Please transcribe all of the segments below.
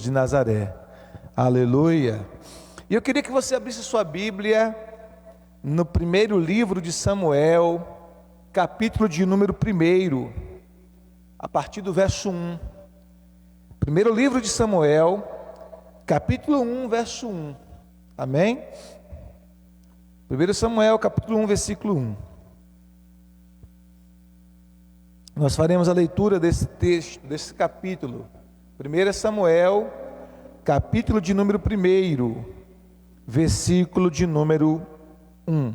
de Nazaré. Aleluia. E eu queria que você abrisse sua Bíblia no primeiro livro de Samuel, capítulo de número 1, a partir do verso 1. Primeiro livro de Samuel, capítulo 1, verso 1. Amém? 1 Samuel, capítulo 1, versículo 1. Nós faremos a leitura desse texto, desse capítulo. 1 Samuel, capítulo de número 1, versículo de número 1.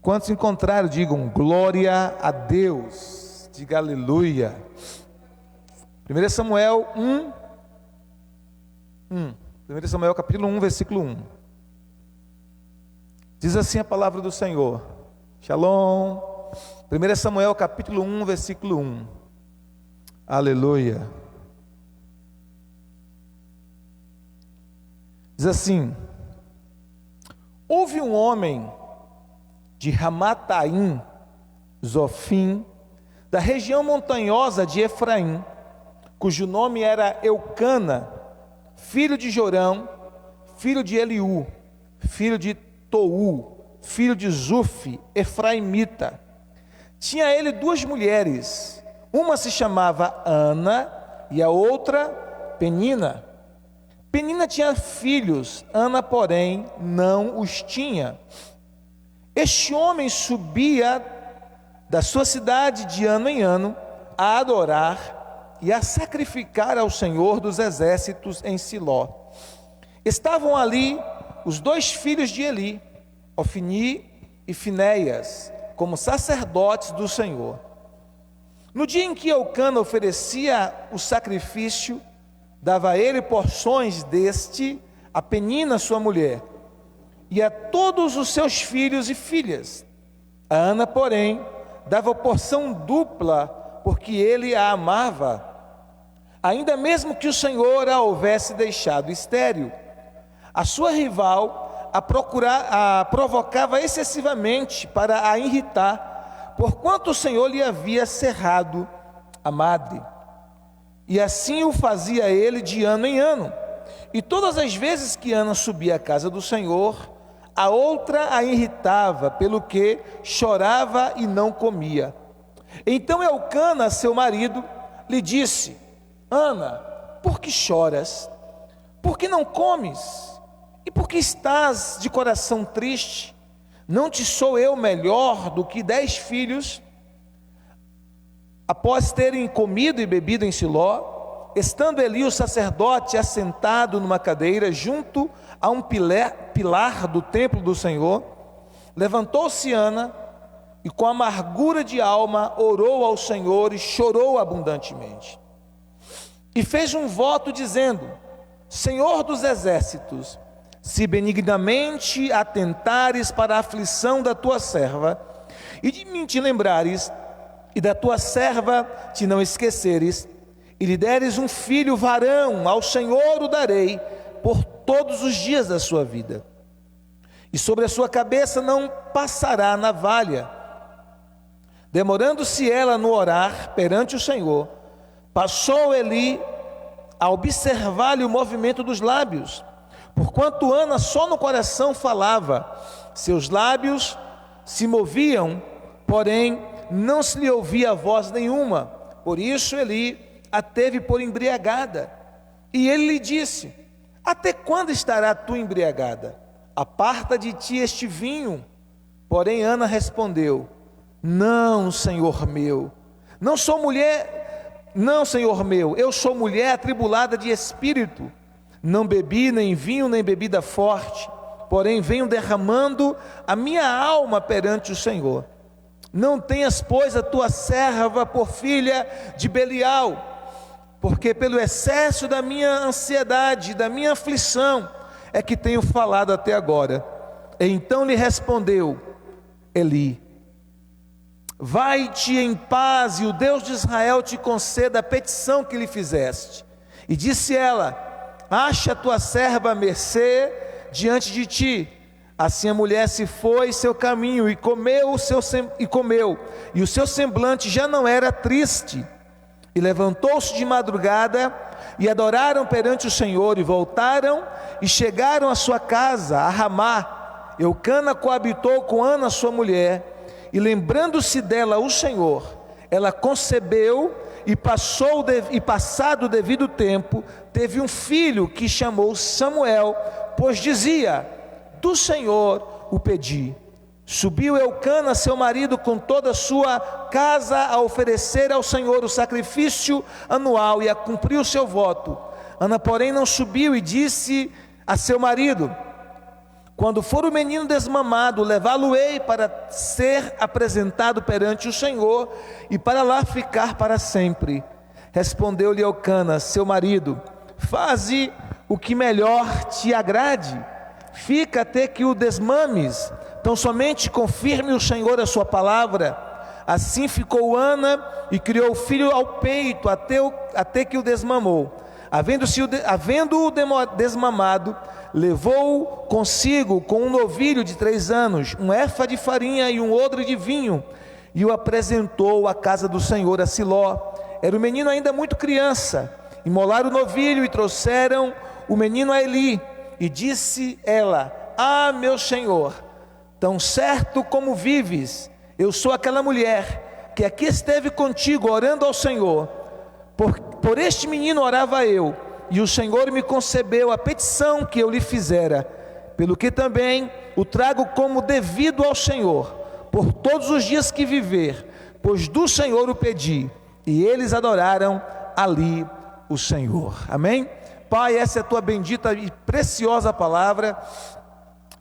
Quantos encontraram, digam glória a Deus. Diga aleluia. 1 Samuel 1. 1 Samuel capítulo 1, versículo 1. Diz assim a palavra do Senhor. Shalom. 1 Samuel capítulo 1, versículo 1. Aleluia. Diz assim: houve um homem de Ramataim, Zofim, da região montanhosa de Efraim, cujo nome era Eucana, filho de Jorão, filho de Eliú, filho de Tou, filho de Zufi, efraimita. Tinha ele duas mulheres, uma se chamava Ana e a outra Penina. Penina tinha filhos, Ana, porém, não os tinha. Este homem subia da sua cidade de ano em ano a adorar e a sacrificar ao Senhor dos exércitos em Siló. Estavam ali os dois filhos de Eli, Ofni e Finéias, como sacerdotes do Senhor. No dia em que Eucana oferecia o sacrifício, dava a ele porções deste a Penina, sua mulher, e a todos os seus filhos e filhas. A Ana, porém, dava porção dupla, porque ele a amava, ainda mesmo que o Senhor a houvesse deixado estéril. A sua rival a provocava excessivamente para a irritar, porquanto o Senhor lhe havia cerrado a madre. E assim o fazia ele de ano em ano. E todas as vezes que Ana subia à casa do Senhor, a outra a irritava, pelo que chorava e não comia. Então Eucana, seu marido, lhe disse: Ana, por que choras? Por que não comes? E por que estás de coração triste? Não te sou eu melhor do que 10 filhos? Após terem comido e bebido em Siló, estando Eli o sacerdote assentado numa cadeira junto a um pilar do templo do Senhor, levantou-se Ana e com amargura de alma orou ao Senhor e chorou abundantemente. E fez um voto dizendo: Senhor dos exércitos, se benignamente atentares para a aflição da tua serva, e de mim te lembrares, e da tua serva te não esqueceres, e lhe deres um filho varão, ao Senhor o darei por todos os dias da sua vida, e sobre a sua cabeça não passará navalha. Demorando-se ela no orar perante o Senhor, passou Eli a observar-lhe o movimento dos lábios, porquanto Ana só no coração falava, seus lábios se moviam, porém não se lhe ouvia voz nenhuma. Por isso Eli a teve por embriagada. E ele lhe disse: até quando estará tu embriagada? Aparta de ti este vinho. Porém Ana respondeu: não, Senhor meu, não sou mulher, não, Senhor meu, eu sou mulher atribulada de espírito. Não bebi nem vinho nem bebida forte, porém venho derramando a minha alma perante o Senhor. Não tenhas, pois, a tua serva por filha de Belial, porque pelo excesso da minha ansiedade, da minha aflição, é que tenho falado até agora. E então lhe respondeu Eli: vai-te em paz, e o Deus de Israel te conceda a petição que lhe fizeste. E disse ela: acha a tua serva mercê diante de ti. Assim a mulher se foi seu caminho e comeu, e o seu semblante já não era triste. E levantou-se de madrugada e adoraram perante o Senhor, e voltaram e chegaram à sua casa, a Ramá. Eucana coabitou com Ana, sua mulher, e lembrando-se dela o Senhor, ela concebeu e passado o devido tempo, teve um filho que chamou Samuel, pois dizia: do Senhor o pedi. Subiu Eucana, seu marido, com toda a sua casa a oferecer ao Senhor o sacrifício anual e a cumprir o seu voto. Ana, porém, não subiu e disse a seu marido: quando for o menino desmamado, levá-lo-ei para ser apresentado perante o Senhor e para lá ficar para sempre. Respondeu-lhe Eucana, seu marido: faze o que melhor te agrade, fica até que o desmames, tão somente confirme o Senhor a sua palavra. Assim ficou Ana e criou o filho ao peito até que o desmamou. Havendo-o desmamado, levou-o consigo com um novilho de 3 anos, um efa de farinha e um odre de vinho, e o apresentou à casa do Senhor a Siló. Era o menino ainda muito criança. Imolaram o novilho e trouxeram o menino a Eli. E disse ela: ah, meu senhor, tão certo como vives, eu sou aquela mulher que aqui esteve contigo orando ao Senhor. Por este menino orava eu, e o Senhor me concebeu a petição que eu lhe fizera, pelo que também o trago como devido ao Senhor, por todos os dias que viver, pois do Senhor o pedi. E eles adoraram ali o Senhor. Amém? Pai, essa é a tua bendita e preciosa palavra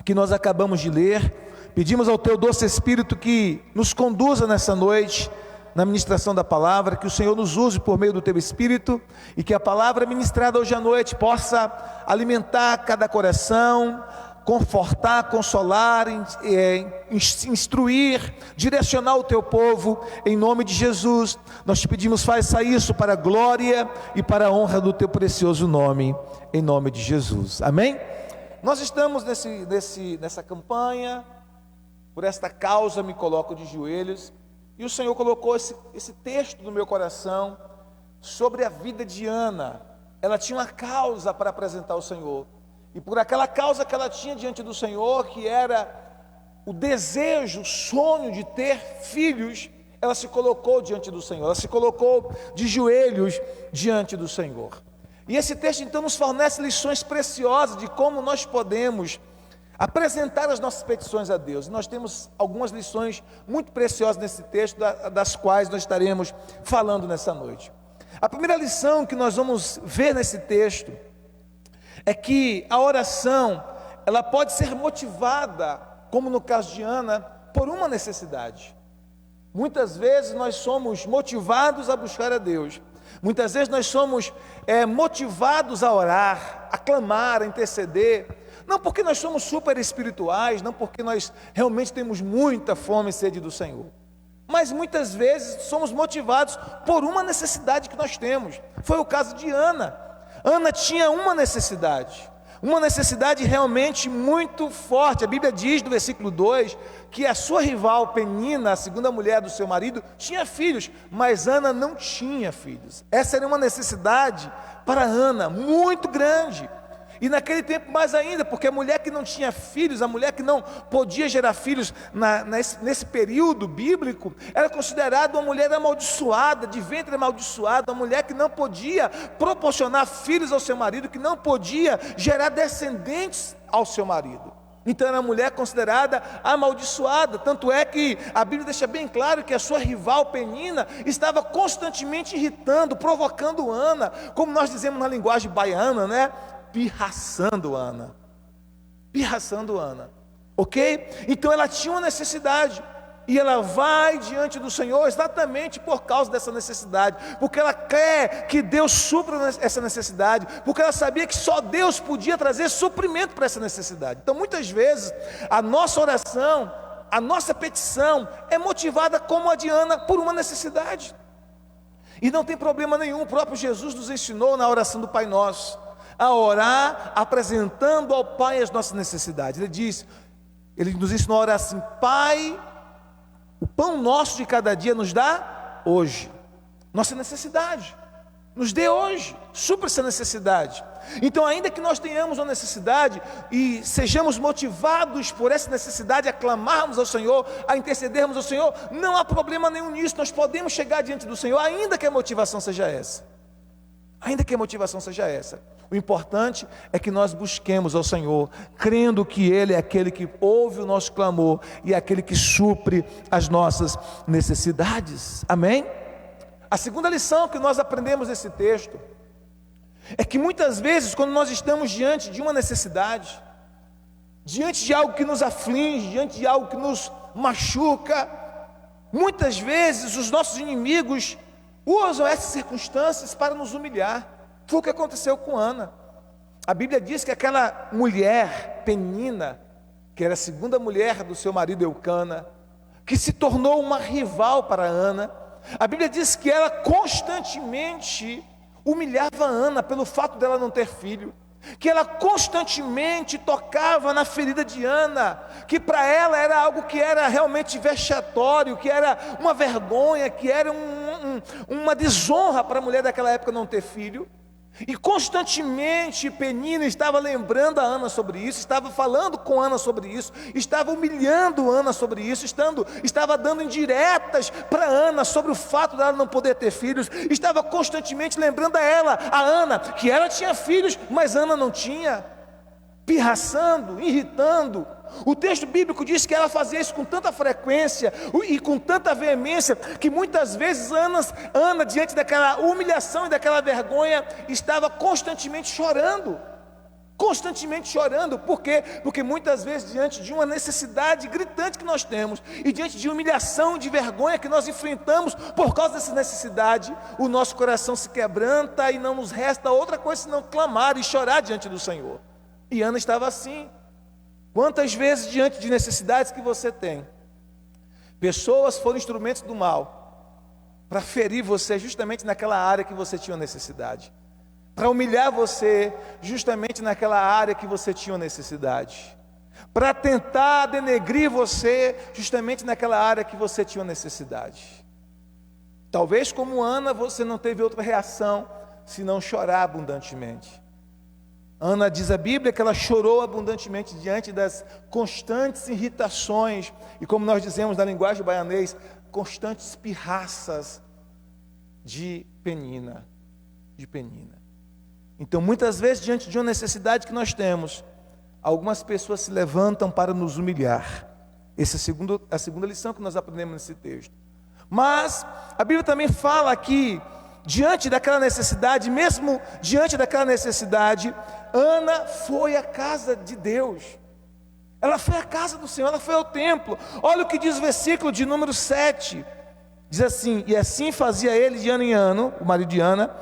que nós acabamos de ler. Pedimos ao teu doce Espírito que nos conduza nessa noite na ministração da palavra, que o Senhor nos use por meio do teu Espírito, e que a palavra ministrada hoje à noite possa alimentar cada coração, confortar, consolar, instruir, direcionar o teu povo, em nome de Jesus. Nós te pedimos, faça isso para a glória e para a honra do teu precioso nome, em nome de Jesus, amém? Nós estamos nessa campanha, por esta causa me coloco de joelhos, e o Senhor colocou esse texto no meu coração, sobre a vida de Ana. Ela tinha uma causa para apresentar ao Senhor, e por aquela causa que ela tinha diante do Senhor, que era o desejo, o sonho de ter filhos, ela se colocou diante do Senhor, ela se colocou de joelhos diante do Senhor. E esse texto então nos fornece lições preciosas de como nós podemos apresentar as nossas petições a Deus. Nós temos algumas lições muito preciosas nesse texto, das quais nós estaremos falando nessa noite. A primeira lição que nós vamos ver nesse texto é que a oração, ela pode ser motivada, como no caso de Ana, por uma necessidade. Muitas vezes nós somos motivados a buscar a Deus, muitas vezes nós somos motivados a orar, a clamar, a interceder, não porque nós somos super espirituais, não porque nós realmente temos muita fome e sede do Senhor, mas muitas vezes somos motivados por uma necessidade que nós temos. Foi o caso de Ana. Ana tinha uma necessidade realmente muito forte. A Bíblia diz no versículo 2, que a sua rival Penina, a segunda mulher do seu marido, tinha filhos, mas Ana não tinha filhos. Essa era uma necessidade para Ana, muito grande. E naquele tempo mais ainda, porque a mulher que não tinha filhos, a mulher que não podia gerar filhos nesse período bíblico, era considerada uma mulher amaldiçoada, de ventre amaldiçoado, uma mulher que não podia proporcionar filhos ao seu marido, que não podia gerar descendentes ao seu marido. Então era uma mulher considerada amaldiçoada, tanto é que a Bíblia deixa bem claro que a sua rival Penina estava constantemente irritando, provocando Ana, como nós dizemos na linguagem baiana, né? Pirraçando Ana, ok? Então ela tinha uma necessidade, e ela vai diante do Senhor exatamente por causa dessa necessidade, porque ela quer que Deus supra essa necessidade, porque ela sabia que só Deus podia trazer suprimento para essa necessidade. Então muitas vezes a nossa oração, a nossa petição é motivada como a de Ana por uma necessidade, e não tem problema nenhum. O próprio Jesus nos ensinou na oração do Pai Nosso a orar apresentando ao Pai as nossas necessidades. Ele nos ensinou a orar assim: Pai, o pão nosso de cada dia nos dá hoje. Nossa necessidade, nos dê hoje, supra essa necessidade. Então, ainda que nós tenhamos uma necessidade e sejamos motivados por essa necessidade a clamarmos ao Senhor, a intercedermos ao Senhor, não há problema nenhum nisso, nós podemos chegar diante do Senhor, ainda que a motivação seja essa. Ainda que a motivação seja essa. O importante é que nós busquemos ao Senhor, crendo que Ele é aquele que ouve o nosso clamor e é aquele que supre as nossas necessidades. Amém? A segunda lição que nós aprendemos nesse texto é que muitas vezes, quando nós estamos diante de uma necessidade, diante de algo que nos aflige, diante de algo que nos machuca, muitas vezes os nossos inimigos usam essas circunstâncias para nos humilhar. Foi o que aconteceu com Ana. A Bíblia diz que aquela mulher, Penina, que era a segunda mulher do seu marido Eucana, que se tornou uma rival para Ana, a Bíblia diz que ela constantemente humilhava Ana pelo fato dela não ter filho, que ela constantemente tocava na ferida de Ana, que para ela era algo que era realmente vexatório, que era uma vergonha, que era uma desonra para a mulher daquela época não ter filho. E constantemente Penina estava lembrando a Ana sobre isso, estava falando com Ana sobre isso, estava humilhando Ana sobre isso, estava dando indiretas para Ana sobre o fato dela não poder ter filhos, estava constantemente lembrando a Ana, que ela tinha filhos, mas Ana não tinha, pirraçando, irritando. O texto bíblico diz que ela fazia isso com tanta frequência e com tanta veemência, que muitas vezes Ana, diante daquela humilhação e daquela vergonha, estava constantemente chorando. Por quê? Porque muitas vezes, diante de uma necessidade gritante que nós temos, e diante de humilhação e de vergonha que nós enfrentamos por causa dessa necessidade, o nosso coração se quebranta e não nos resta outra coisa senão clamar e chorar diante do Senhor. E Ana estava assim. Quantas vezes, diante de necessidades que você tem, pessoas foram instrumentos do mal para ferir você justamente naquela área que você tinha necessidade, para humilhar você justamente naquela área que você tinha necessidade, para tentar denegrir você justamente naquela área que você tinha necessidade. Talvez, como Ana, você não teve outra reação senão chorar abundantemente. Ana, diz a Bíblia, que ela chorou abundantemente diante das constantes irritações, e como nós dizemos na linguagem baianês, constantes pirraças de Penina. Então, muitas vezes, diante de uma necessidade que nós temos, algumas pessoas se levantam para nos humilhar. Essa é a segunda lição que nós aprendemos nesse texto. Mas a Bíblia também fala que, diante daquela necessidade, mesmo diante daquela necessidade, Ana foi à casa de Deus. Ela foi à casa do Senhor, ela foi ao templo. Olha o que diz o versículo de número 7. Diz assim: e assim fazia ele de ano em ano, o marido de Ana,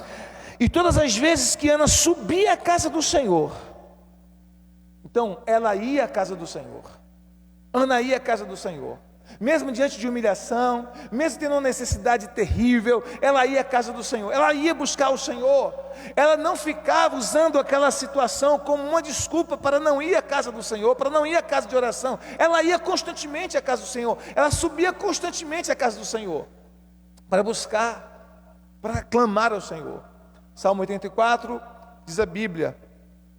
e todas as vezes que Ana subia à casa do Senhor. Então, ela ia à casa do Senhor. Ana ia à casa do Senhor. Mesmo diante de humilhação, mesmo tendo uma necessidade terrível, ela ia à casa do Senhor, ela ia buscar o Senhor. Ela não ficava usando aquela situação como uma desculpa para não ir à casa do Senhor, para não ir à casa de oração. Ela ia constantemente à casa do Senhor, ela subia constantemente à casa do Senhor, para buscar, para clamar ao Senhor. Salmo 84, diz a Bíblia: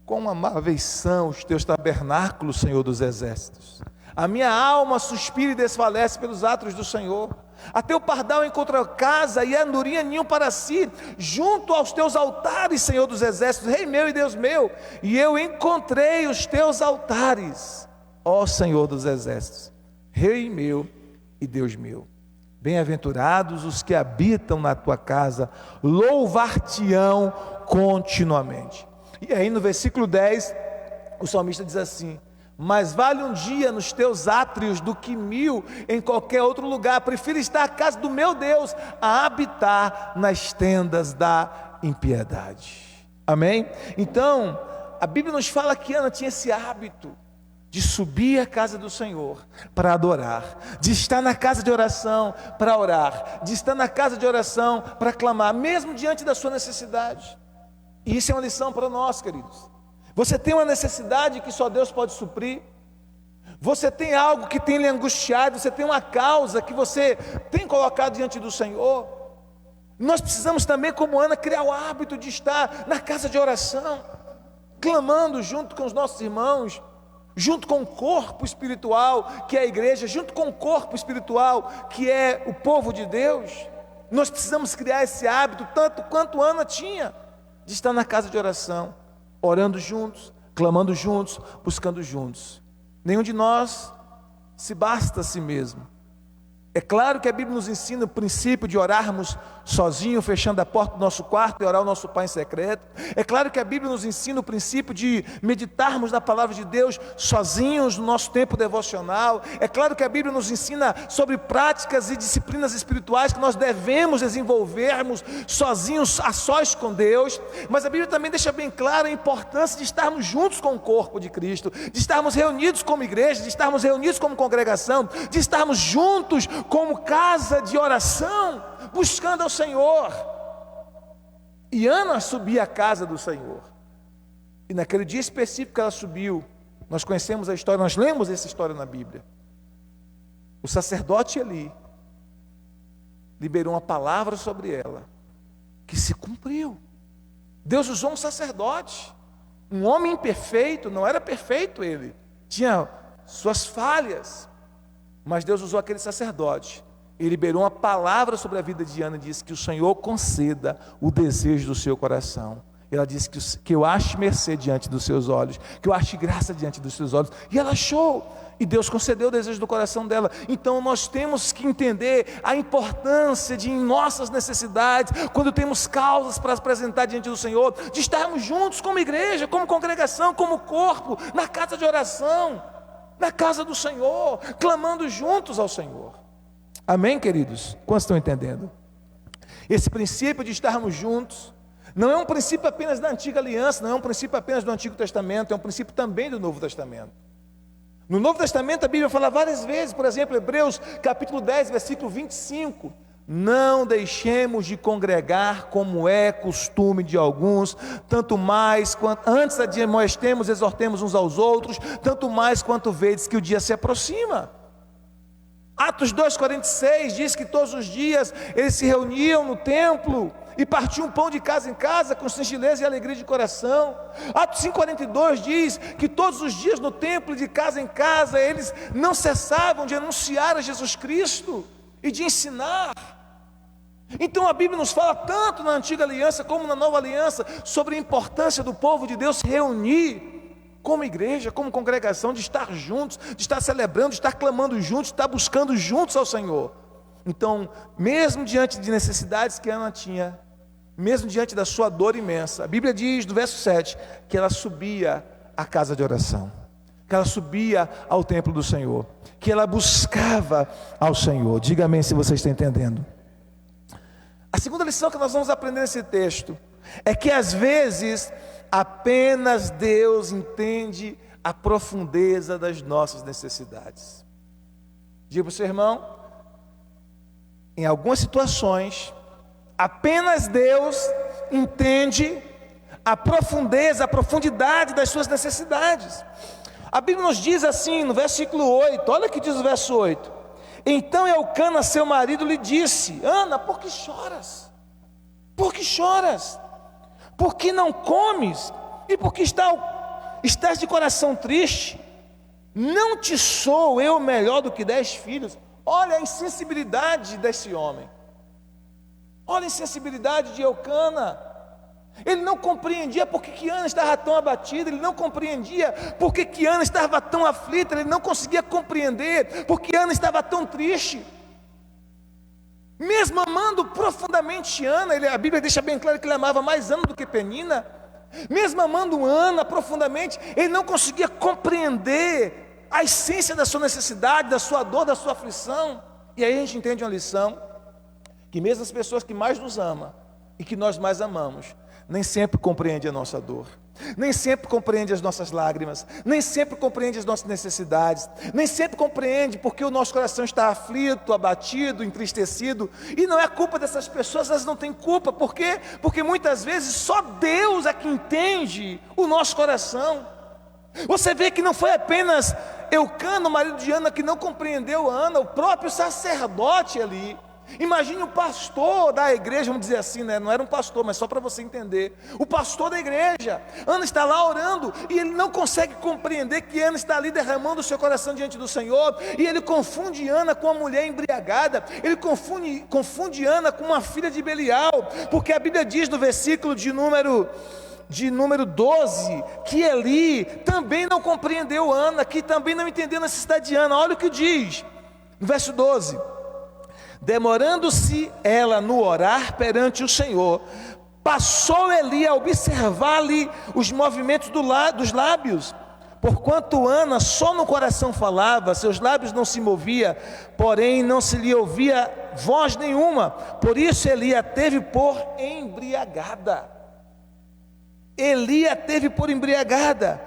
quão amáveis são os teus tabernáculos, Senhor dos exércitos. A minha alma suspira e desfalece pelos atos do Senhor. Até o pardal encontra casa e a andorinha ninho para si, junto aos teus altares, Senhor dos exércitos, Rei meu e Deus meu. E eu encontrei os teus altares, ó Senhor dos exércitos, Rei meu e Deus meu. Bem-aventurados os que habitam na tua casa, louvar-te-ão continuamente. E aí no versículo 10, o salmista diz assim: mais vale um dia nos teus átrios do que 1000 em qualquer outro lugar. Prefiro estar à casa do meu Deus a habitar nas tendas da impiedade. Amém? Então, a Bíblia nos fala que Ana tinha esse hábito de subir à casa do Senhor para adorar, de estar na casa de oração para orar, de estar na casa de oração para clamar, mesmo diante da sua necessidade. E isso é uma lição para nós, queridos. Você tem uma necessidade que só Deus pode suprir. Você tem algo que tem lhe angustiado. Você tem uma causa que você tem colocado diante do Senhor. Nós precisamos também, como Ana, criar o hábito de estar na casa de oração, clamando junto com os nossos irmãos, junto com o corpo espiritual que é a igreja, junto com o corpo espiritual que é o povo de Deus. Nós precisamos criar esse hábito, tanto quanto Ana tinha, de estar na casa de oração, orando juntos, clamando juntos, buscando juntos. Nenhum de nós se basta a si mesmo. É claro que a Bíblia nos ensina o princípio de orarmos sozinho, fechando a porta do nosso quarto e orar ao nosso Pai em secreto. É claro que a Bíblia nos ensina o princípio de meditarmos na palavra de Deus sozinhos no nosso tempo devocional. É claro que a Bíblia nos ensina sobre práticas e disciplinas espirituais que nós devemos desenvolvermos sozinhos, a sós com Deus. Mas a Bíblia também deixa bem clara a importância de estarmos juntos com o corpo de Cristo, de estarmos reunidos como igreja, de estarmos reunidos como congregação, de estarmos juntos como casa de oração, buscando ao Senhor. E Ana subia à casa do Senhor, e naquele dia específico que ela subiu, nós conhecemos a história, nós lemos essa história na Bíblia. O sacerdote Eli liberou uma palavra sobre ela, que se cumpriu. Deus usou um sacerdote, um homem imperfeito, não era perfeito ele, tinha suas falhas, mas Deus usou aquele sacerdote. Ele liberou uma palavra sobre a vida de Ana e disse que o Senhor conceda o desejo do seu coração. Ela disse que eu ache mercê diante dos seus olhos, que eu ache graça diante dos seus olhos. E ela achou, e Deus concedeu o desejo do coração dela. Então nós temos que entender a importância de, em nossas necessidades, quando temos causas para apresentar diante do Senhor, de estarmos juntos como igreja, como congregação, como corpo, na casa de oração, na casa do Senhor, clamando juntos ao Senhor. Amém, queridos? Quantos estão entendendo? Esse princípio de estarmos juntos não é um princípio apenas da antiga aliança, não é um princípio apenas do Antigo Testamento, é um princípio também do Novo Testamento. No Novo Testamento a Bíblia fala várias vezes, por exemplo, Hebreus capítulo 10, versículo 25, não deixemos de congregar como é costume de alguns, tanto mais quanto antes admoestemos, exortemos uns aos outros, tanto mais quanto vedes que o dia se aproxima. Atos 2,46 diz que todos os dias eles se reuniam no templo e partiam pão de casa em casa com singeleza e alegria de coração. Atos 5,42 diz que todos os dias no templo, de casa em casa, eles não cessavam de anunciar a Jesus Cristo e de ensinar. Então a Bíblia nos fala tanto na antiga aliança como na nova aliança sobre a importância do povo de Deus se reunir como igreja, como congregação, de estar juntos, de estar celebrando, de estar clamando juntos, de estar buscando juntos ao Senhor. Então, mesmo diante de necessidades que Ana tinha, mesmo diante da sua dor imensa, a Bíblia diz no verso 7, que ela subia à casa de oração, que ela subia ao templo do Senhor, que ela buscava ao Senhor. Diga amém se você está entendendo. A segunda lição que nós vamos aprender nesse texto é que às vezes apenas Deus entende a profundeza das nossas necessidades. Diga para o seu irmão, em algumas situações, apenas Deus entende a profundeza, a profundidade das suas necessidades. A Bíblia nos diz assim no versículo 8, olha o que diz o verso 8. Então Eucana, seu marido, lhe disse: Ana, por que choras? Por que choras? Por que não comes? E por que estás de coração triste? Não te sou eu melhor do que 10 filhos? Olha a insensibilidade desse homem. Olha a insensibilidade de Eucana. Ele não compreendia por que Ana estava tão abatida, ele não compreendia por que Ana estava tão aflita, ele não conseguia compreender por que Ana estava tão triste. Mesmo amando profundamente Ana, a Bíblia deixa bem claro que ele amava mais Ana do que Penina. Mesmo amando Ana profundamente, ele não conseguia compreender a essência da sua necessidade, da sua dor, da sua aflição. E aí a gente entende uma lição, que mesmo as pessoas que mais nos amam e que nós mais amamos, nem sempre compreende a nossa dor, nem sempre compreende as nossas lágrimas, nem sempre compreende as nossas necessidades, nem sempre compreende porque o nosso coração está aflito, abatido, entristecido. E não é culpa dessas pessoas, elas não têm culpa. Por quê? Porque muitas vezes só Deus é que entende o nosso coração. Você vê que não foi apenas Eucana, o marido de Ana, que não compreendeu Ana, o próprio sacerdote ali, Imagine o pastor da igreja, vamos dizer assim, né? Não era um pastor, mas só para você entender. O pastor da igreja, Ana está lá orando, e ele não consegue compreender que Ana está ali derramando o seu coração diante do Senhor, e ele confunde Ana com uma mulher embriagada, ele confunde Ana com uma filha de Belial, porque a Bíblia diz no versículo de número 12, que Eli também não compreendeu Ana, que também não entendeu a necessidade de Ana. Olha o que diz, no verso 12: demorando-se ela no orar perante o Senhor, passou Eli a observar-lhe os movimentos dos lábios, porquanto Ana só no coração falava, seus lábios não se movia, porém não se lhe ouvia voz nenhuma, por isso Eli a teve por embriagada. Eli a teve por embriagada,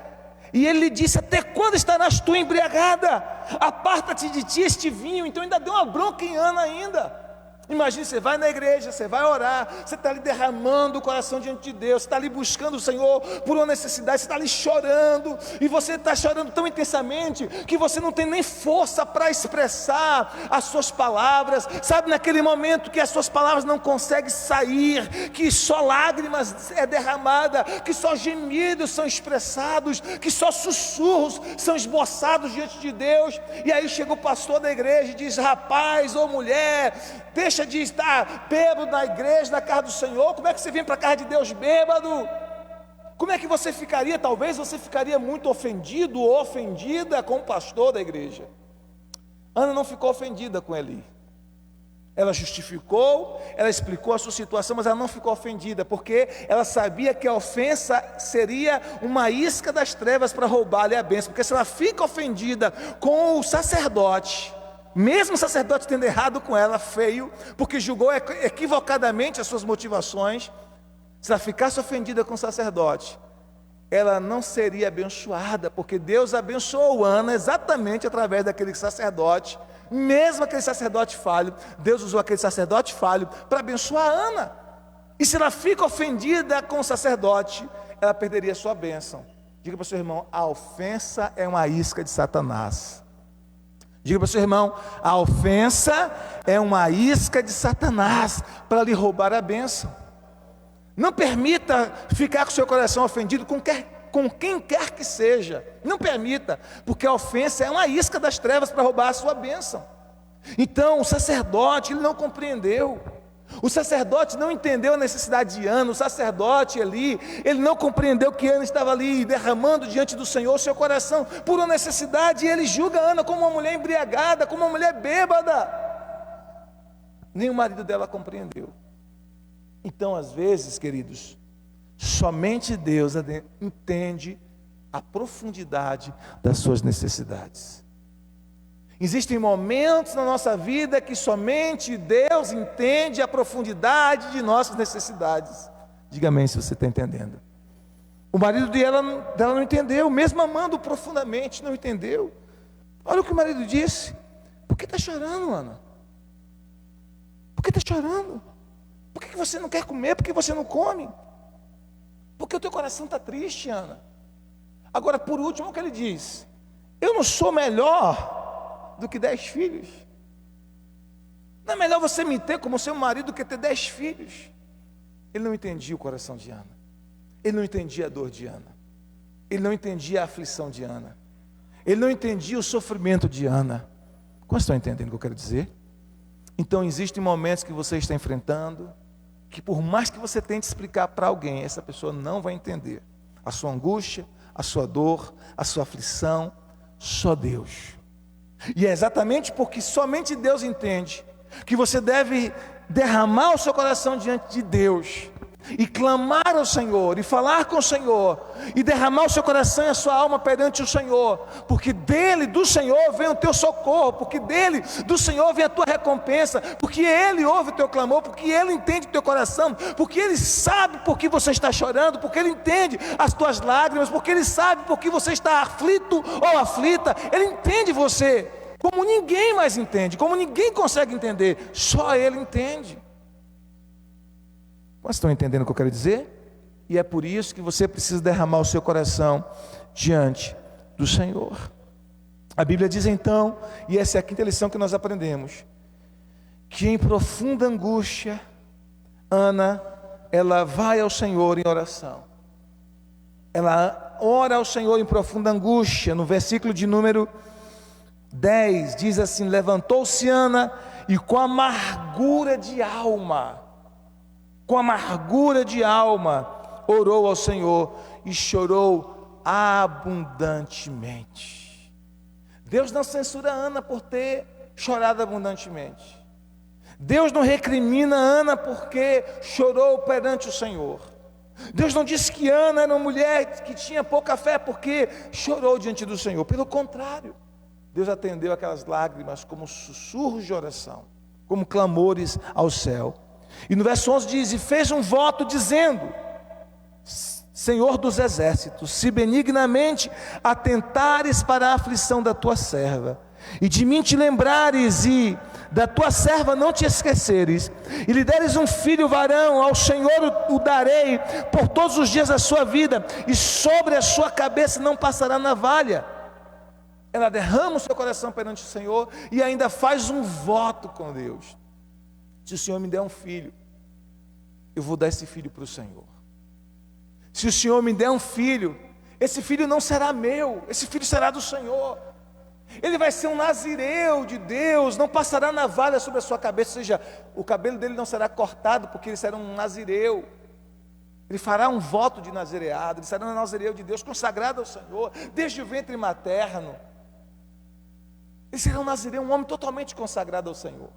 e ele lhe disse: até quando estarás tu embriagada? Aparta-te de ti este vinho. Então ainda deu uma bronca em Ana ainda. Imagine, você vai na igreja, você vai orar, você está ali derramando o coração diante de Deus, você está ali buscando o Senhor por uma necessidade, você está ali chorando, e você está chorando tão intensamente, que você não tem nem força para expressar as suas palavras, sabe, naquele momento que as suas palavras não conseguem sair, que só lágrimas é derramada, que só gemidos são expressados, que só sussurros são esboçados diante de Deus, e aí chega o pastor da igreja e diz: rapaz ou mulher, deixa de estar bêbado na igreja, na casa do Senhor. Como é que você vem para a casa de Deus bêbado? Como é que você ficaria? Talvez você ficaria muito ofendido ou ofendida com o pastor da igreja. Ana não ficou ofendida com Eli. Ela justificou, ela explicou a sua situação, mas ela não ficou ofendida, porque ela sabia que a ofensa seria uma isca das trevas para roubar-lhe a bênção. Porque se ela fica ofendida com o sacerdote, mesmo o sacerdote tendo errado com ela, feio, porque julgou equivocadamente as suas motivações, se ela ficasse ofendida com o sacerdote, ela não seria abençoada, porque Deus abençoou Ana exatamente através daquele sacerdote. Mesmo aquele sacerdote falho, Deus usou aquele sacerdote falho para abençoar Ana. E se ela fica ofendida com o sacerdote, ela perderia a sua bênção. Diga para o seu irmão: a ofensa é uma isca de Satanás. Diga para o seu irmão: a ofensa é uma isca de Satanás para lhe roubar a bênção. Não permita ficar com o seu coração ofendido com quem quer que seja. Não permita, porque a ofensa é uma isca das trevas para roubar a sua bênção. Então o sacerdote, ele não compreendeu. O sacerdote não entendeu a necessidade de Ana. O sacerdote Eli, ele não compreendeu que Ana estava ali derramando diante do Senhor o seu coração por uma necessidade, e ele julga Ana como uma mulher embriagada, como uma mulher bêbada. Nem o marido dela compreendeu. Então, às vezes, queridos, somente Deus entende a profundidade das suas necessidades. Existem momentos na nossa vida que somente Deus entende a profundidade de nossas necessidades. Diga amém se você está entendendo. O marido dela não entendeu, mesmo amando profundamente, não entendeu. Olha o que o marido disse: por que está chorando, Ana? Por que está chorando? Por que você não quer comer? Por que você não come? Porque o teu coração está triste, Ana. Agora, por último, o que ele diz: eu não sou melhor do que 10 filhos. Não é melhor você me ter como seu marido do que ter 10 filhos. Ele não entendia o coração de Ana. Ele não entendia a dor de Ana. Ele não entendia a aflição de Ana. Ele não entendia o sofrimento de Ana. Quantos estão entendendo o que eu quero dizer? Então existem momentos que você está enfrentando, que por mais que você tente explicar para alguém, essa pessoa não vai entender a sua angústia, a sua dor, a sua aflição. Só Deus. E é exatamente porque somente Deus entende que você deve derramar o seu coração diante de Deus e clamar ao Senhor, e falar com o Senhor, e derramar o seu coração e a sua alma perante o Senhor, porque dele, do Senhor, vem o teu socorro, porque dele, do Senhor, vem a tua recompensa, porque Ele ouve o teu clamor, porque Ele entende o teu coração, porque Ele sabe por que você está chorando, porque Ele entende as tuas lágrimas, porque Ele sabe por que você está aflito ou aflita. Ele entende você como ninguém mais entende, como ninguém consegue entender, só Ele entende. Vocês estão entendendo o que eu quero dizer? E é por isso que você precisa derramar o seu coração diante do Senhor. A Bíblia diz então, e essa é a quinta lição que nós aprendemos, que em profunda angústia, Ana, ela vai ao Senhor em oração. Ela ora ao Senhor em profunda angústia. No versículo de número 10, diz assim: levantou-se Ana e com amargura de alma, orou ao Senhor e chorou abundantemente. Deus não censura Ana por ter chorado abundantemente. Deus não recrimina Ana porque chorou perante o Senhor. Deus não disse que Ana era uma mulher que tinha pouca fé porque chorou diante do Senhor. Pelo contrário, Deus atendeu aquelas lágrimas como sussurros de oração, como clamores ao céu. E no verso 11 diz: e fez um voto dizendo: Senhor dos exércitos, se benignamente atentares para a aflição da tua serva, e de mim te lembrares, e da tua serva não te esqueceres, e lhe deres um filho varão, ao Senhor o darei por todos os dias da sua vida, e sobre a sua cabeça não passará navalha. Ela derrama o seu coração perante o Senhor e ainda faz um voto com Deus: se o Senhor me der um filho, eu vou dar esse filho para o Senhor. Se o Senhor me der um filho, esse filho não será meu, esse filho será do Senhor. Ele vai ser um nazireu de Deus, não passará navalha sobre a sua cabeça, ou seja, o cabelo dele não será cortado, porque ele será um nazireu. Ele fará um voto de nazireado, ele será um nazireu de Deus, consagrado ao Senhor, desde o ventre materno. Ele será um nazireu, um homem totalmente consagrado ao Senhor.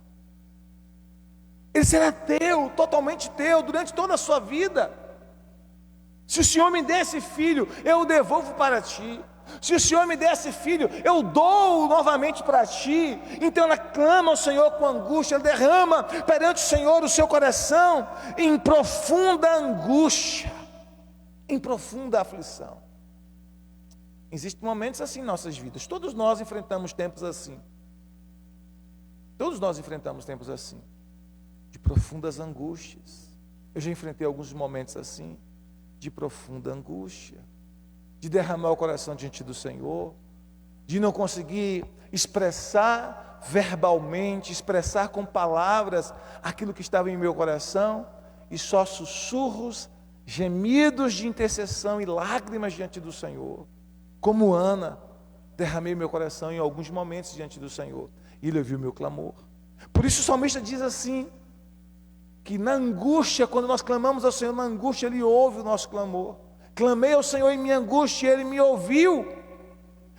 Ele será teu, totalmente teu, durante toda a sua vida. Se o Senhor me der esse filho, eu o devolvo para ti. Se o Senhor me der esse filho, eu dou novamente para ti. Então ela clama ao Senhor com angústia, ela derrama perante o Senhor o seu coração em profunda angústia, em profunda aflição. Existem momentos assim em nossas vidas, todos nós enfrentamos tempos assim. Todos nós enfrentamos tempos assim, de profundas angústias. Eu já enfrentei alguns momentos assim, de profunda angústia, de derramar o coração diante do Senhor, de não conseguir expressar verbalmente, expressar com palavras aquilo que estava em meu coração, e só sussurros, gemidos de intercessão e lágrimas diante do Senhor. Como Ana, derramei meu coração em alguns momentos diante do Senhor, e Ele ouviu o meu clamor. Por isso o salmista diz assim, que na angústia, quando nós clamamos ao Senhor, na angústia Ele ouve o nosso clamor. Clamei ao Senhor em minha angústia e Ele me ouviu.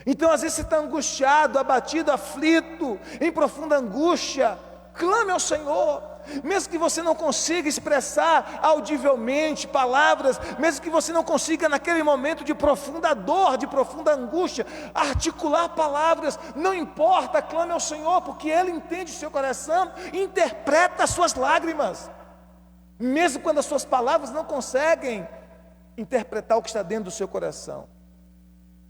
Então às vezes você está angustiado, abatido, aflito, em profunda angústia, clame ao Senhor. Mesmo que você não consiga expressar audivelmente palavras, mesmo que você não consiga naquele momento de profunda dor, de profunda angústia, articular palavras, não importa, clame ao Senhor, porque Ele entende o seu coração, interpreta as suas lágrimas. Mesmo quando as suas palavras não conseguem interpretar o que está dentro do seu coração,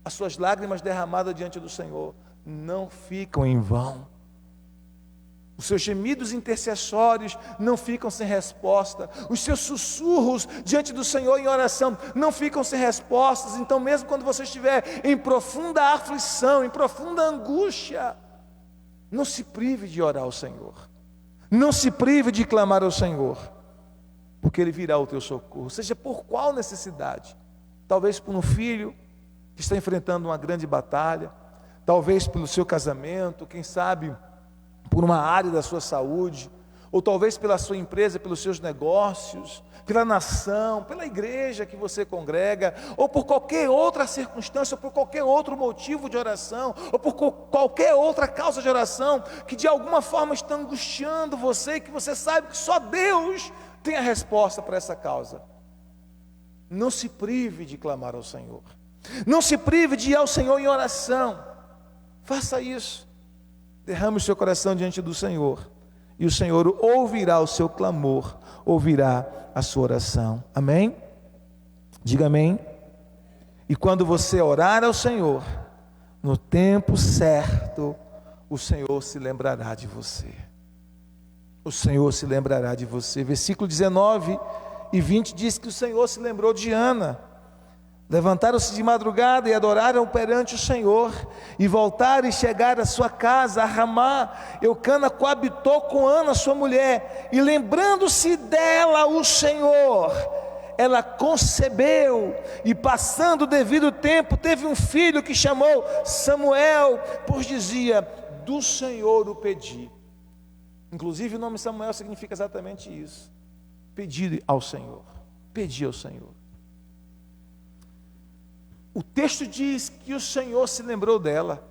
as suas lágrimas derramadas diante do Senhor não ficam em vão. Os seus gemidos intercessórios não ficam sem resposta. Os seus sussurros diante do Senhor em oração não ficam sem respostas. Então mesmo quando você estiver em profunda aflição, em profunda angústia, não se prive de orar ao Senhor, não se prive de clamar ao Senhor, porque Ele virá ao teu socorro, seja por qual necessidade. Talvez por um filho que está enfrentando uma grande batalha, talvez pelo seu casamento, quem sabe por uma área da sua saúde, ou talvez pela sua empresa, pelos seus negócios, pela nação, pela igreja que você congrega, ou por qualquer outra circunstância, ou por qualquer outro motivo de oração, ou por qualquer outra causa de oração, que de alguma forma está angustiando você, e que você sabe que só Deus tem a resposta para essa causa. Não se prive de clamar ao Senhor, não se prive de ir ao Senhor em oração. Faça isso, derrame o seu coração diante do Senhor, e o Senhor ouvirá o seu clamor, ouvirá a sua oração. Amém? Diga amém. E quando você orar ao Senhor, no tempo certo, o Senhor se lembrará de você. O Senhor se lembrará de você. Versículo 19 e 20 diz que o Senhor se lembrou de Ana. Levantaram-se de madrugada e adoraram perante o Senhor, e voltaram e chegaram à sua casa, a Ramá. Eucana coabitou com Ana, sua mulher, e lembrando-se dela o Senhor, ela concebeu, e passando o devido tempo, teve um filho que chamou Samuel, pois dizia: do Senhor o pedi. Inclusive o nome Samuel significa exatamente isso: pedir ao Senhor, pedir ao Senhor. O texto diz que o Senhor se lembrou dela.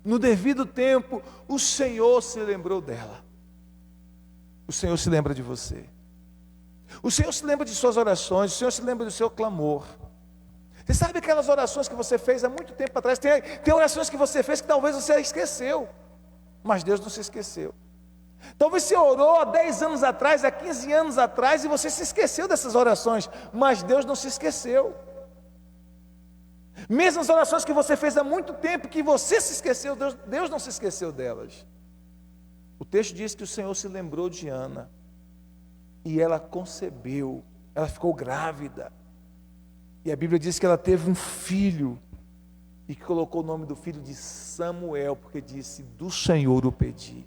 No devido tempo, o Senhor se lembrou dela. O Senhor se lembra de você. O Senhor se lembra de suas orações. O Senhor se lembra do seu clamor. Você sabe aquelas orações que você fez há muito tempo atrás? Tem orações que você fez que talvez você esqueceu. Mas Deus não se esqueceu. Talvez você orou há 10 anos atrás, há 15 anos atrás, e você se esqueceu dessas orações. Mas Deus não se esqueceu. Mesmo as orações que você fez há muito tempo, que você se esqueceu, Deus não se esqueceu delas. O texto diz que o Senhor se lembrou de Ana, e ela concebeu, ela ficou grávida, e a Bíblia diz que ela teve um filho, e que colocou o nome do filho de Samuel, porque disse: do Senhor o pedi.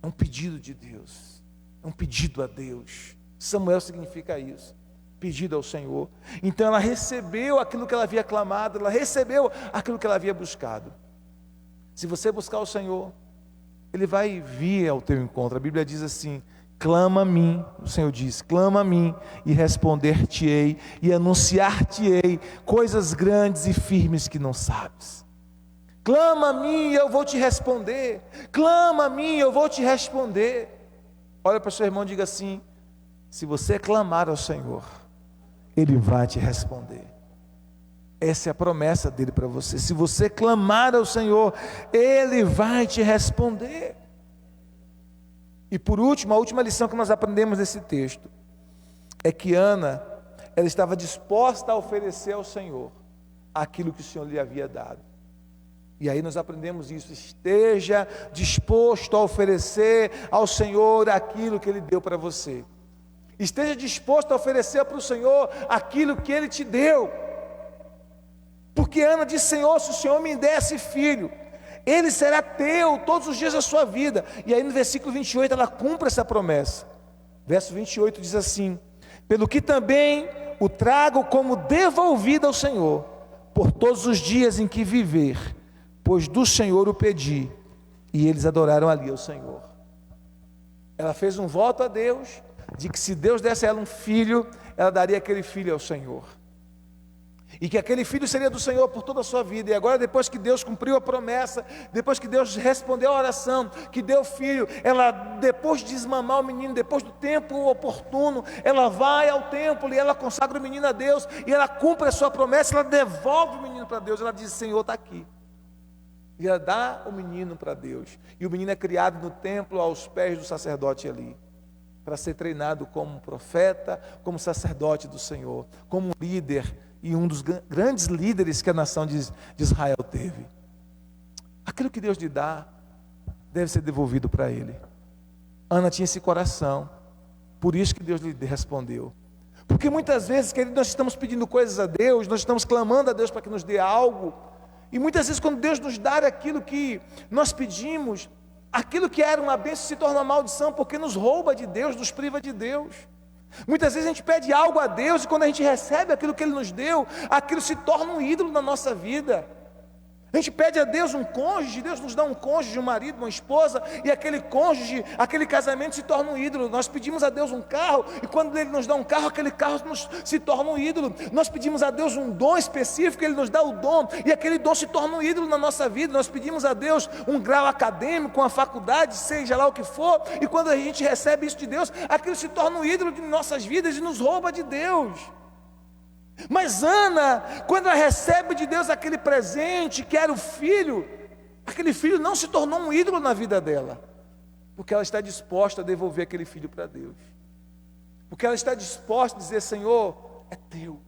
É um pedido de Deus, é um pedido a Deus. Samuel significa isso, pedido ao Senhor. Então ela recebeu aquilo que ela havia clamado, ela recebeu aquilo que ela havia buscado. Se você buscar o Senhor, Ele vai vir ao teu encontro. A Bíblia diz assim: clama a mim, o Senhor diz, clama a mim, e responder-te-ei, e anunciar-te-ei coisas grandes e firmes que não sabes. Clama a mim e eu vou te responder. Clama a mim e eu vou te responder. Olha para o seu irmão e diga assim: se você clamar ao Senhor, Ele vai te responder. Essa é a promessa dele para você. Se você clamar ao Senhor, Ele vai te responder. E por último, a última lição que nós aprendemos desse texto é que Ana, ela estava disposta a oferecer ao Senhor aquilo que o Senhor lhe havia dado. E aí nós aprendemos isso: esteja disposto a oferecer ao Senhor aquilo que Ele deu para você. Esteja disposto a oferecer para o Senhor aquilo que Ele te deu. Porque Ana disse: Senhor, se o Senhor me desse filho, ele será teu todos os dias da sua vida. E aí no versículo 28 ela cumpre essa promessa. Verso 28 diz assim: pelo que também o trago como devolvido ao Senhor, por todos os dias em que viver, pois do Senhor o pedi. E eles adoraram ali ao Senhor. Ela fez um voto a Deus, de que se Deus desse a ela um filho, ela daria aquele filho ao Senhor, e que aquele filho seria do Senhor por toda a sua vida. E agora, depois que Deus cumpriu a promessa, depois que Deus respondeu a oração, que deu filho, ela, depois de desmamar o menino, depois do tempo oportuno, ela vai ao templo e ela consagra o menino a Deus, e ela cumpre a sua promessa, ela devolve o menino para Deus. Ela diz: Senhor, está aqui. E ela dá o menino para Deus, e o menino é criado no templo aos pés do sacerdote ali, para ser treinado como profeta, como sacerdote do Senhor, como líder, e um dos grandes líderes que a nação de Israel teve. Aquilo que Deus lhe dá, deve ser devolvido para Ele. Ana tinha esse coração, por isso que Deus lhe respondeu. Porque muitas vezes, querido, nós estamos pedindo coisas a Deus, nós estamos clamando a Deus para que nos dê algo, e muitas vezes quando Deus nos dá aquilo que nós pedimos, aquilo que era uma bênção se torna uma maldição, porque nos rouba de Deus, nos priva de Deus. Muitas vezes a gente pede algo a Deus, e quando a gente recebe aquilo que Ele nos deu, aquilo se torna um ídolo na nossa vida. A gente pede a Deus um cônjuge, Deus nos dá um cônjuge, um marido, uma esposa, e aquele cônjuge, aquele casamento se torna um ídolo. Nós pedimos a Deus um carro, e quando Ele nos dá um carro, aquele carro se torna um ídolo. Nós pedimos a Deus um dom específico, Ele nos dá o dom, e aquele dom se torna um ídolo na nossa vida. Nós pedimos a Deus um grau acadêmico, uma faculdade, seja lá o que for, e quando a gente recebe isso de Deus, aquilo se torna um ídolo de nossas vidas e nos rouba de Deus. Mas Ana, quando ela recebe de Deus aquele presente, que era o filho, aquele filho não se tornou um ídolo na vida dela, porque ela está disposta a devolver aquele filho para Deus, porque ela está disposta a dizer: Senhor, é teu,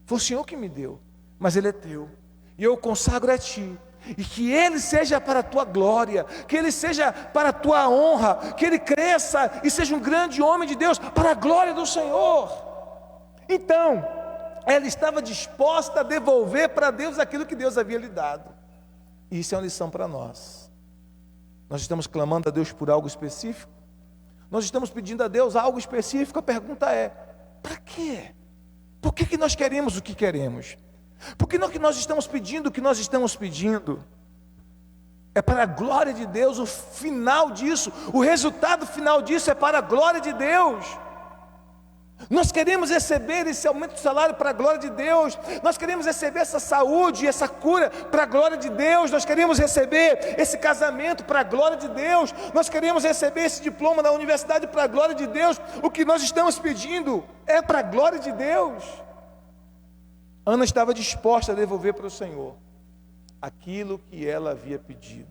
foi o Senhor que me deu, mas ele é teu, e eu o consagro a ti, e que ele seja para a tua glória, que ele seja para a tua honra, que ele cresça e seja um grande homem de Deus, para a glória do Senhor. Então, ela estava disposta a devolver para Deus aquilo que Deus havia lhe dado. E isso é uma lição para nós. Nós estamos clamando a Deus por algo específico? Nós estamos pedindo a Deus algo específico? A pergunta é: para quê? Por que nós queremos o que queremos? Por que não que nós estamos pedindo o que nós estamos pedindo? É para a glória de Deus. O final disso, o resultado final disso é para a glória de Deus. Nós queremos receber esse aumento de salário para a glória de Deus. Nós queremos receber essa saúde, essa cura para a glória de Deus. Nós queremos receber esse casamento para a glória de Deus. Nós queremos receber esse diploma da universidade para a glória de Deus. O que nós estamos pedindo é para a glória de Deus. Ana estava disposta a devolver para o Senhor aquilo que ela havia pedido,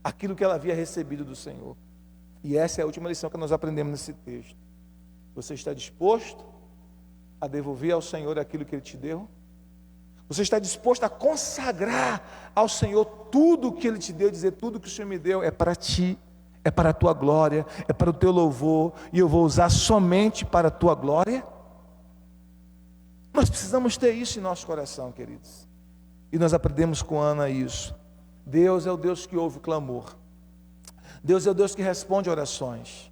aquilo que ela havia recebido do Senhor. E essa é a última lição que nós aprendemos nesse texto. Você está disposto a devolver ao Senhor aquilo que Ele te deu? Você está disposto a consagrar ao Senhor tudo o que Ele te deu, dizer: tudo que o Senhor me deu é para ti, é para a tua glória, é para o teu louvor, e eu vou usar somente para a tua glória? Nós precisamos ter isso em nosso coração, queridos. E nós aprendemos com Ana isso. Deus é o Deus que ouve o clamor. Deus é o Deus que responde orações.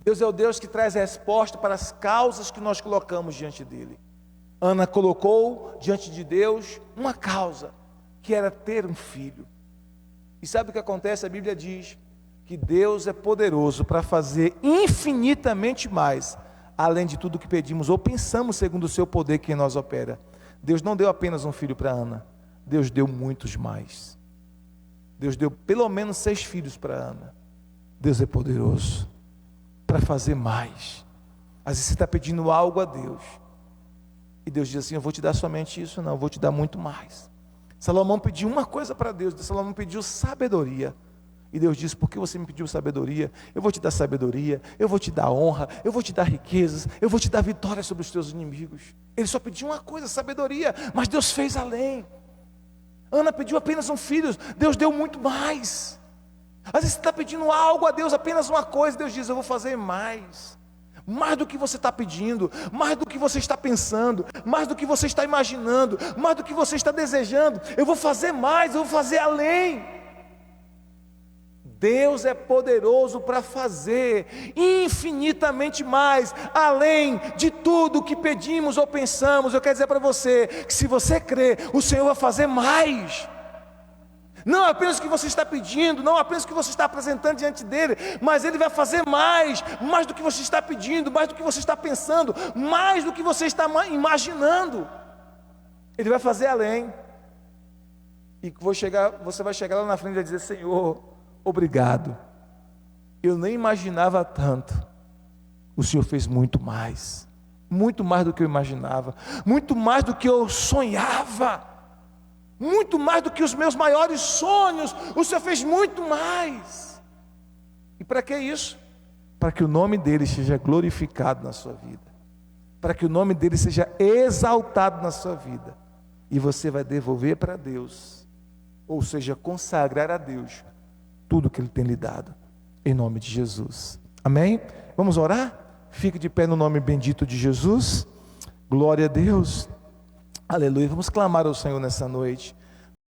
Deus é o Deus que traz resposta para as causas que nós colocamos diante dEle. Ana colocou diante de Deus uma causa, que era ter um filho. E sabe o que acontece? A Bíblia diz que Deus é poderoso para fazer infinitamente mais, além de tudo que pedimos ou pensamos, segundo o seu poder que em nós opera. Deus não deu apenas um filho para Ana, Deus deu muitos mais. Deus deu pelo menos 6 filhos para Ana. Deus é poderoso para fazer mais. Às vezes você está pedindo algo a Deus, e Deus diz assim: eu vou te dar somente isso? Não, eu vou te dar muito mais. Salomão pediu uma coisa para Deus. Salomão pediu sabedoria, e Deus disse: por que você me pediu sabedoria? Eu vou te dar sabedoria, eu vou te dar honra, eu vou te dar riquezas, eu vou te dar vitória sobre os teus inimigos. Ele só pediu uma coisa, sabedoria, mas Deus fez além. Ana pediu apenas um filho, Deus deu muito mais. Às vezes você está pedindo algo a Deus, apenas uma coisa, Deus diz: eu vou fazer mais. Mais do que você está pedindo, mais do que você está pensando, mais do que você está imaginando, mais do que você está desejando. Eu vou fazer mais, eu vou fazer além. Deus é poderoso para fazer infinitamente mais, além de tudo que pedimos ou pensamos. Eu quero dizer para você, que se você crer, o Senhor vai fazer mais. Não apenas o que você está pedindo, não apenas o que você está apresentando diante dEle, mas Ele vai fazer mais do que você está pedindo, mais do que você está pensando, mais do que você está imaginando. Ele vai fazer além. E você vai chegar lá na frente e vai dizer: Senhor, obrigado. Eu nem imaginava tanto. O Senhor fez muito mais do que eu imaginava, muito mais do que eu sonhava. Muito mais do que os meus maiores sonhos, o Senhor fez muito mais. E para que isso? Para que o nome dEle seja glorificado na sua vida, para que o nome dEle seja exaltado na sua vida, e você vai devolver para Deus, ou seja, consagrar a Deus tudo que Ele tem lhe dado, em nome de Jesus. Amém? Vamos orar? Fique de pé no nome bendito de Jesus. Glória a Deus. Aleluia. Vamos clamar ao Senhor nessa noite.